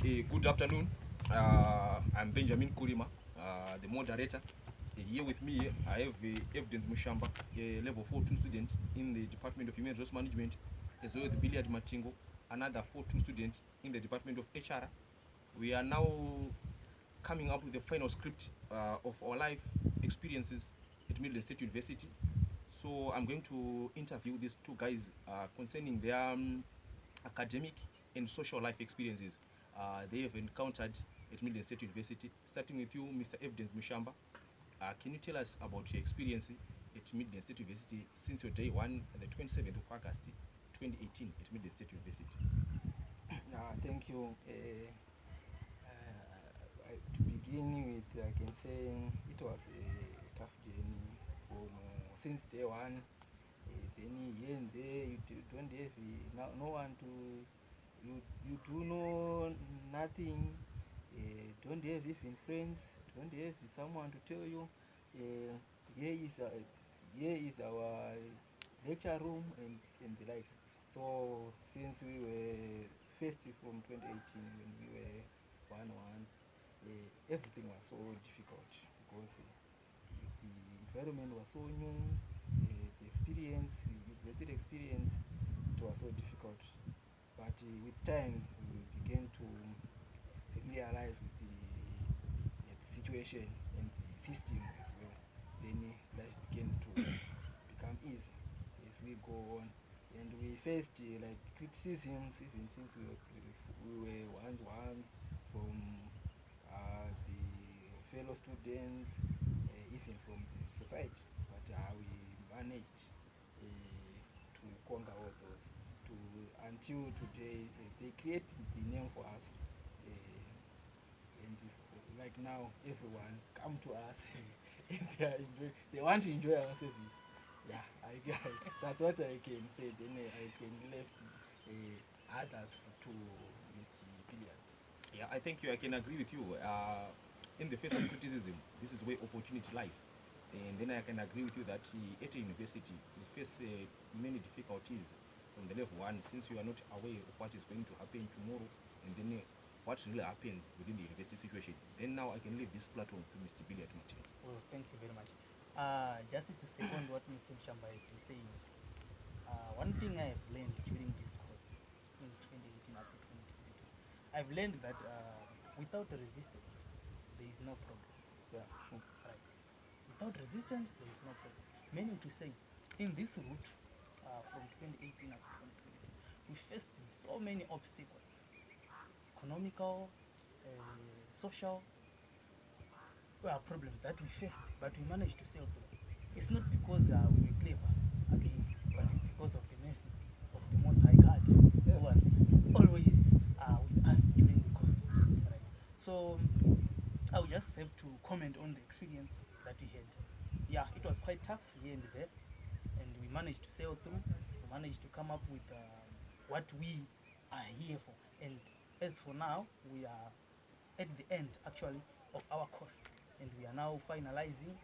Good afternoon. I'm Benjamin Kurima, the moderator. Here with me, I have Evidence Mushamba, a level 4-2 student in the Department of Human Resource Management, as well as Billiard Matingo, another 4-2 student in the Department of HR. We are now coming up with the final script of our life experiences at Midlands State University. So I'm going to interview these two guys concerning their academic and social life experiences they have encountered at Midlands State University. Starting with you, Mr. Evidence Mushamba. Can you tell us about your experience at Midlands State University since your day one, the 27th of August 2018 at Midlands State University? Thank you. To begin with, I can say it was a tough journey from since day one. Then here and there, you don't have no one to, you do know nothing, don't have even friends, don't have someone to tell you, here is our lecture room and the likes. So since we were first from 2018 when we were ones, everything was so difficult because the environment was so new, the experience, the university experience, it was so difficult. But with time, we began to familiarize with the situation and the system as well. Then life begins to become easy as we go on. And we faced like criticisms even since we were ones from the fellow students, even from the society. But we managed to conquer all those. Until today, they create the name for us. And like now, everyone come to us and they want to enjoy our service. Yeah, that's what I can say. Then I can left others to Mr. Billiard. Yeah, I thank you. I can agree with you. In the face of criticism, this is where opportunity lies. And then I can agree with you that at a university, you face many difficulties from the level one, since you are not aware of what is going to happen tomorrow, and then what really happens within the university situation. Then now I can leave this platform to Mr. Billiard Martin. Well, thank you very much. Just to second what Mr. Shamba has been saying, one thing I have learned during this course since 2018 up to 2022, I've learned that without resistance, there is no progress. Yeah, true. Right. Without resistance, there is no progress. Meaning to say, in this route, from 2018 up to 2022, we faced so many obstacles, economical, social problems that we faced, but we managed to sail through. It's not because we were clever, again, but it's because of the mercy of the Most High God, who was always with us during the course. Right? So I would just have to comment on the experience that we had. Yeah, it was quite tough here and there, and we managed to sail through. We managed to come up with what we are here for. And as for now, we are at the end, actually, of our course. And we are now finalizing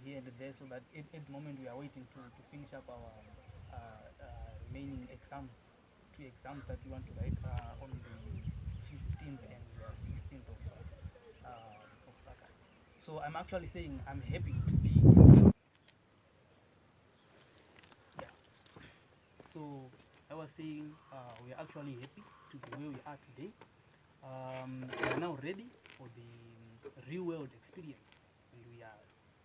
here and there, so that at the moment we are waiting to finish up our remaining exams, 2 exams that we want to write on the 15th and 16th of August. So I'm actually saying I'm happy to be So I was saying we are actually happy to be where we are today. We are now ready for the real world experience, and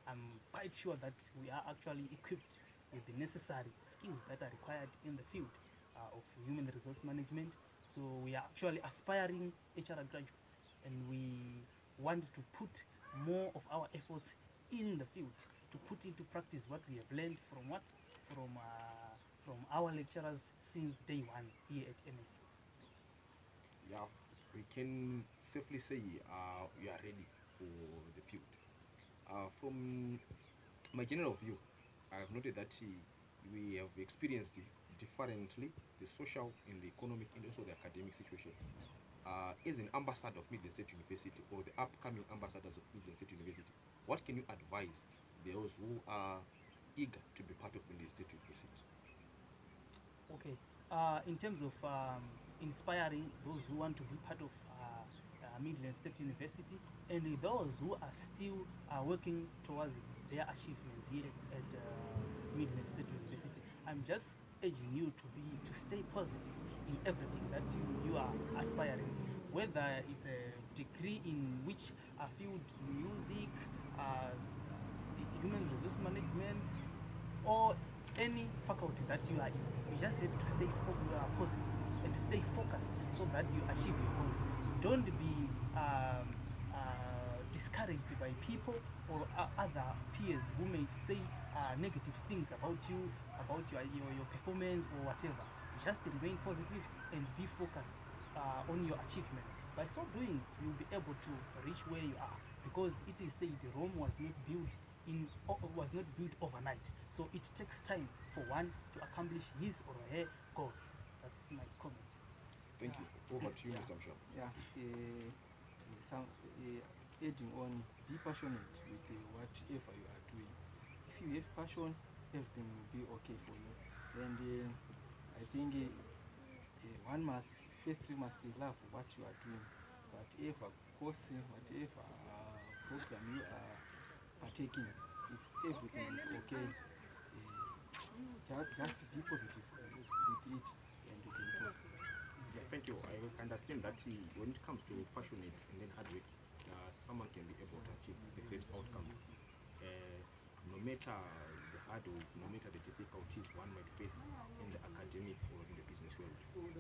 I'm quite sure that we are actually equipped with the necessary skills that are required in the field of human resource management. So we are actually aspiring HR graduates, and we want to put more of our efforts in the field to put into practice what we have learned from from our lecturers since day one here at MSU. Yeah, we can safely say we are ready for the field. From my general view, I have noted that we have experienced differently the social and the economic and also the academic situation. As an ambassador of Midlands State University, or the upcoming ambassadors of Midlands State University, what can you advise those who are eager to be part of Midlands State University? Okay. In terms of inspiring those who want to be part of Midlands State University, and those who are still working towards their achievements here at Midlands State University. I'm just urging you to stay positive in everything that you are aspiring, whether it's a degree in which field, music, human resource management, or any faculty that you are in. You just have to stay positive and stay focused so that you achieve your goals. Don't be discouraged by people or other peers who may say negative things about you, about your performance or whatever. Just remain positive and be focused on your achievements. By so doing, you'll be able to reach where you are, because it is said Rome was not built overnight. So it takes time for one to accomplish his or her goals. That's my comment. Thank you. Over to you, Mr. Msham. Yeah, adding on, be passionate with whatever you are doing. If you have passion, everything will be okay for you. And I think one must love what you are doing. Whatever course, whatever program you are partaking, everything is okay. Just be positive with it, and you can prosper. Yeah, thank you. I understand that when it comes to passionate and then hard work, someone can be able to achieve the great outcomes. No matter the hurdles, no matter the difficulties one might face in the academic or in the business world. We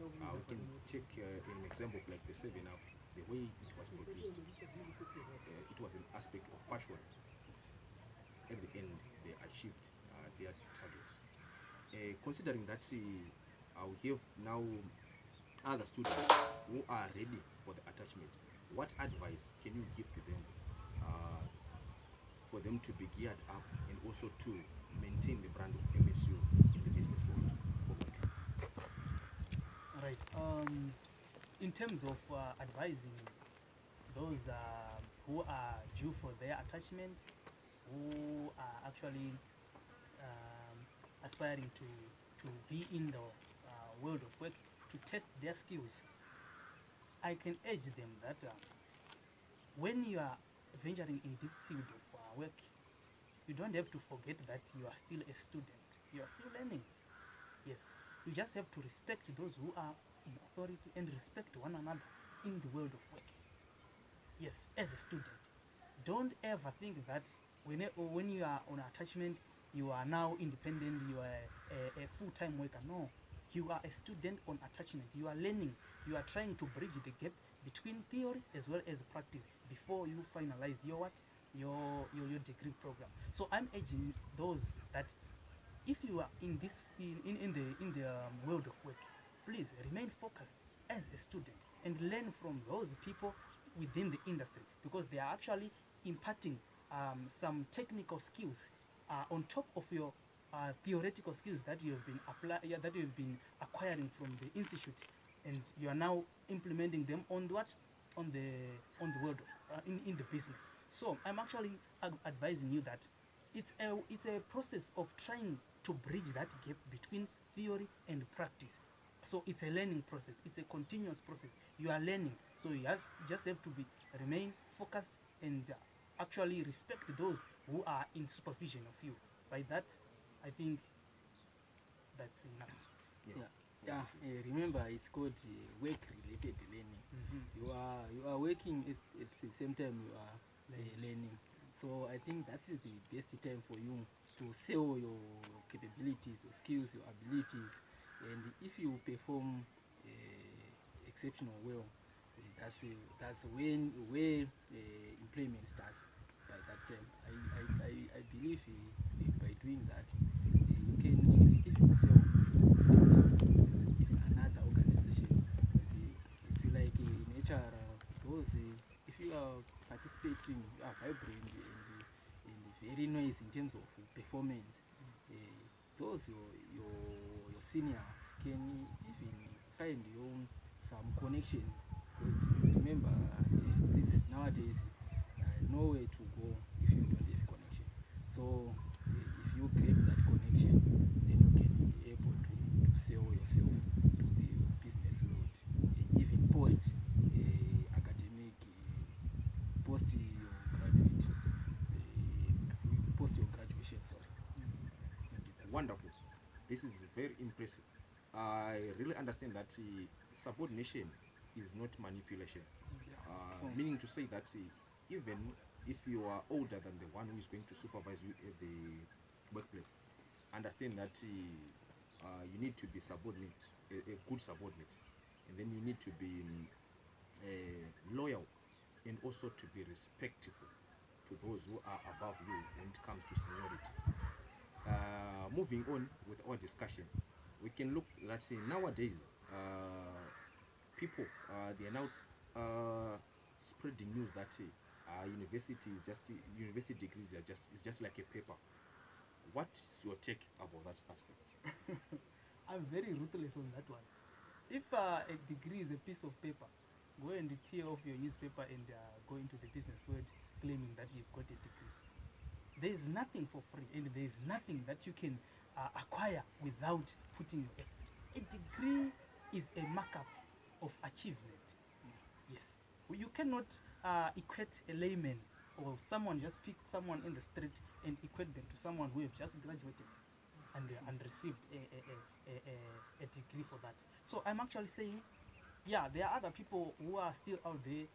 can take an example of like the 7-Up, the way it was produced. It was an aspect of passion. At the end, they achieved their target. Considering that we have now other students who are ready for the attachment, what advice can you give to them for them to be geared up and also to maintain the brand of MSU in the business world? Right. In terms of advising those who are due for their attachment, who are actually aspiring to be in the world of work, to test their skills, I can urge them that when you are venturing in this field of work, you don't have to forget that you are still a student. You are still learning. Yes, you just have to respect those who are in authority and respect one another in the world of work. Yes, as a student, don't ever think that when you are on attachment, you are now independent, you are a full-time worker. No, you are a student on attachment. You are learning. You are trying to bridge the gap between theory as well as practice before you finalize your degree program. So I'm urging those that if you are in this in the world of work, please remain focused as a student and learn from those people within the industry, because they are actually imparting some technical skills on top of your theoretical skills that you have been acquiring from the institute, and you are now implementing them on the world in the business. So I'm actually advising you that it's a process of trying to bridge that gap between theory and practice. So it's a learning process. It's a continuous process. You are learning, so you just have to remain focused and actually respect those who are in supervision of you. By that, I think that's enough. Yeah. Remember, it's called work-related learning. Mm-hmm. You are working at the same time you are learning. So I think that is the best time for you to sell your capabilities, your skills, your abilities, and if you perform exceptional well, that's when where employment starts. By that time, I believe by doing that, you can if you sell skills to another organization, it's like in HR, those if you are participating, you are vibrant and very nice in terms of performance. Those your seniors can even find you some connection. Because remember, this nowadays nowhere to go if you don't have connection. So if you grab that connection, then you can be able to sell yourself to the business world. post academic, post graduate, post your graduation. Sorry. Maybe that's Wonderful. This is very impressive. I really understand that subordination is not manipulation. Meaning to say that even if you are older than the one who is going to supervise you at the workplace, understand that you need to be subordinate, a good subordinate, and then you need to be loyal and also to be respectful to those who are above you when it comes to seniority. Moving on with our discussion, we can look at nowadays people they are now spreading news that university degrees are just like a paper. What's your take about that aspect? I'm very ruthless on that one. If a degree is a piece of paper, go and tear off your newspaper and go into the business world claiming that you've got a degree. There is nothing for free, and there is nothing that you can acquire without putting your effort. A degree is a markup of achievement. Yes. You cannot equate a layman or someone, just pick someone in the street and equate them to someone who have just graduated and received a degree for that. So I'm actually saying, yeah, there are other people who are still out there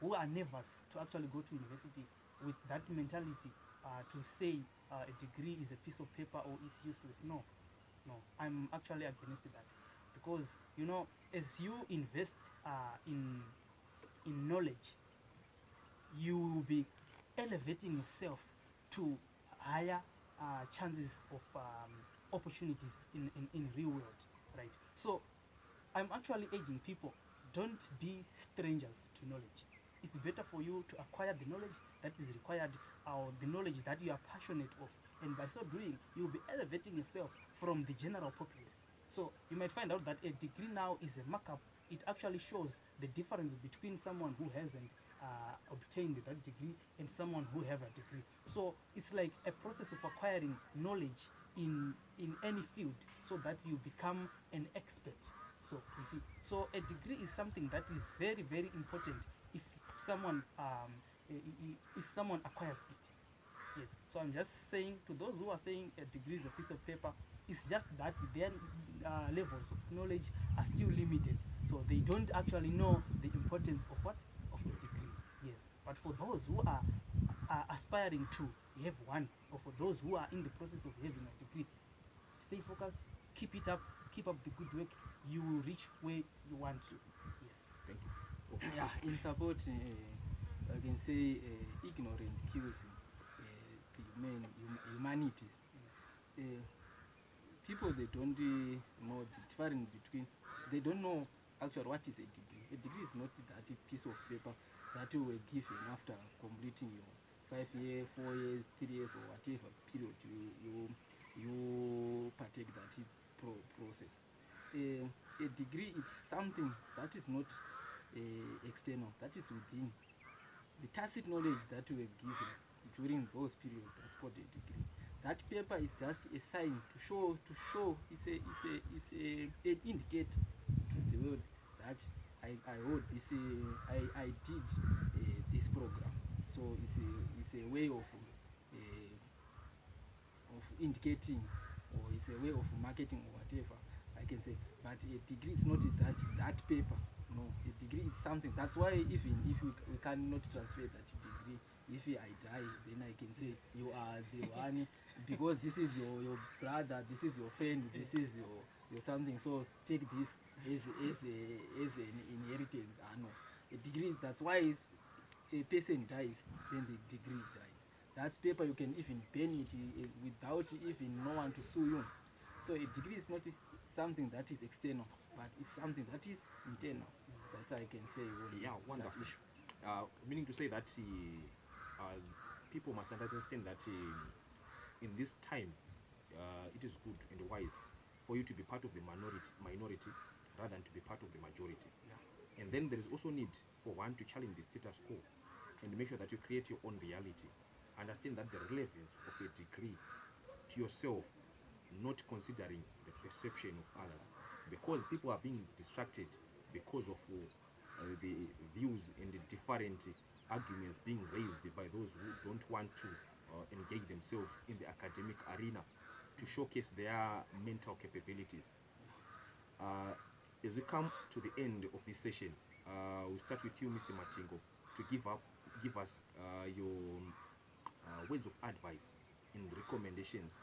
who are nervous to actually go to university with that mentality to say a degree is a piece of paper or it's useless. No, I'm actually against that, because you know, as you invest in knowledge, you will be elevating yourself to higher chances of opportunities in real world, right? So I'm actually urging people, don't be strangers to knowledge. It's better for you to acquire the knowledge that is required, or the knowledge that you are passionate of, and by so doing you'll be elevating yourself from the general populace. So you might find out that a degree now is a markup. It actually shows the difference between someone who hasn't obtained that degree and someone who have a degree. So it's like a process of acquiring knowledge in any field, so that you become an expert. So you see, so a degree is something that is very, very important if someone if someone acquires it. Yes. So I'm just saying to those who are saying a degree is a piece of paper, it's just that their levels of knowledge are still limited. So they don't actually know the importance of what? Of a degree. Yes. But for those who are aspiring to have one, or for those who are in the process of having a degree, stay focused, keep it up, keep up the good work. You will reach where you want to. Yes. Thank you. Okay. Yeah, in support, I can say ignorance kills the main humanities. Yes. People, they don't know the difference between, they don't know actually what is a degree. A degree is not that piece of paper that you were given after completing your 5 years, 4 years, 3 years, or whatever period you partake that process. A degree is something that is not external, that is within. The tacit knowledge that we were given during those periods, that's called a degree. That paper is just a sign to show it's an indicator to the world that I hold this I did this program. So it's a way of indicating, or it's a way of marketing or whatever I can say. But a degree is not that paper. No, a degree is something. That's why even if we cannot transfer that degree, if I die, then I can say you are the one, because this is your brother, this is your friend, this is your something. So take this as an inheritance. No, a degree. That's why a person dies, then the degree dies. That paper you can even burn it without even no one to sue you. So a degree is not something that is external, but it's something that is internal. That's I can say. Yeah, wonderful. Meaning to say that people must understand that in this time, it is good and wise for you to be part of the minority rather than to be part of the majority. Yeah. And then there is also need for one to challenge the status quo and make sure that you create your own reality. Understand that the relevance of a degree to yourself, not considering the perception of others, because people are being distracted because of views and the different arguments being raised by those who don't want to engage themselves in the academic arena to showcase their mental capabilities. As we come to the end of this session, we'll start with you, Mr. Matingo, to give us your words of advice and recommendations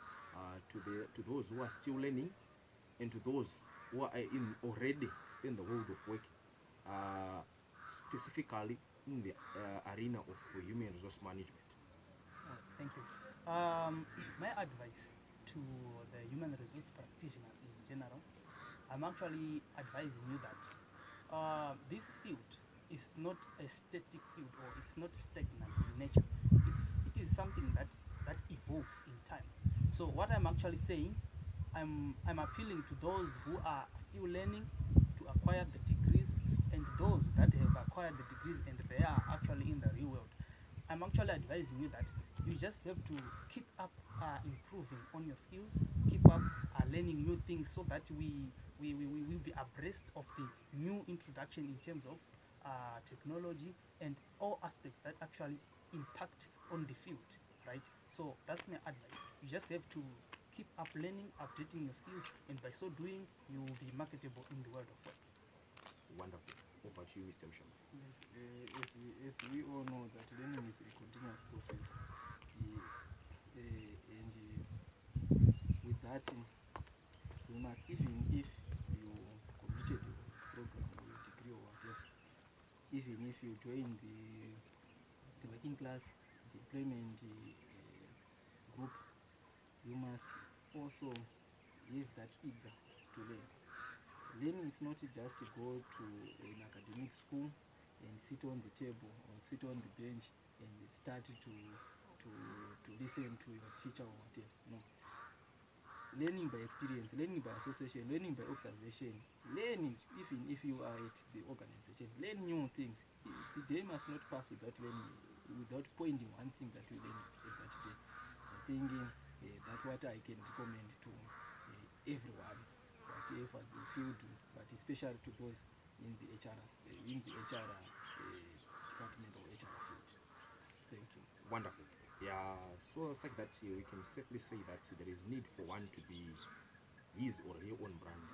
to those who are still learning and to those who are already in the world of work, specifically in the arena of human resource management. Thank you. My advice to the human resource practitioners in general, I'm actually advising you that this field is not a static field, or it's not stagnant in nature. It is something that evolves in time. So what I'm actually saying, I'm appealing to those who are still learning to acquire the degrees, and those that have acquired the degrees and they are actually in the real world. I'm actually advising you that you just have to keep up improving on your skills, keep up learning new things, so that we will be abreast of the new introduction in terms of technology and all aspects that actually impact on the field, right? So that's my advice. You just have to keep up learning, updating your skills, and by so doing, you will be marketable in the world of work. Wonderful. Over to you, Mr. Mshamba. Yes, as we all know that learning is a continuous process, and with that, you must, even if you completed your program or your degree or whatever, even if you join the working class, the employment group, you must also have that eager to learn. Learning is not just to go to an academic school and sit on the table or sit on the bench and start to listen to your teacher or whatever. No. Learning by experience, learning by association, learning by observation, learning even if you are at the organization, learn new things. The day must not pass without learning, without pointing one thing that you learned at that day. I think that's what I can recommend to everyone, whatever the field, but especially to those in the HR department or HR field. Thank you. Wonderful. Yeah, so it's like that we can safely say that there is need for one to be his or her own brand.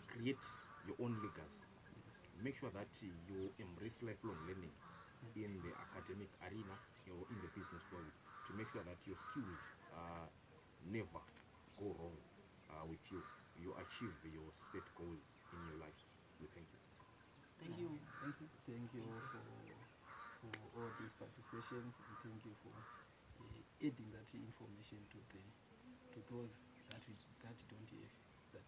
Create your own legacy. Yes. Make sure that you embrace lifelong learning in the academic arena or in the business world, to make sure that your skills never go wrong with you. You achieve your set goals in your life. We thank you. Thank you. Thank you. Thank you for all these participations, and thank you for adding that information to those that don't have that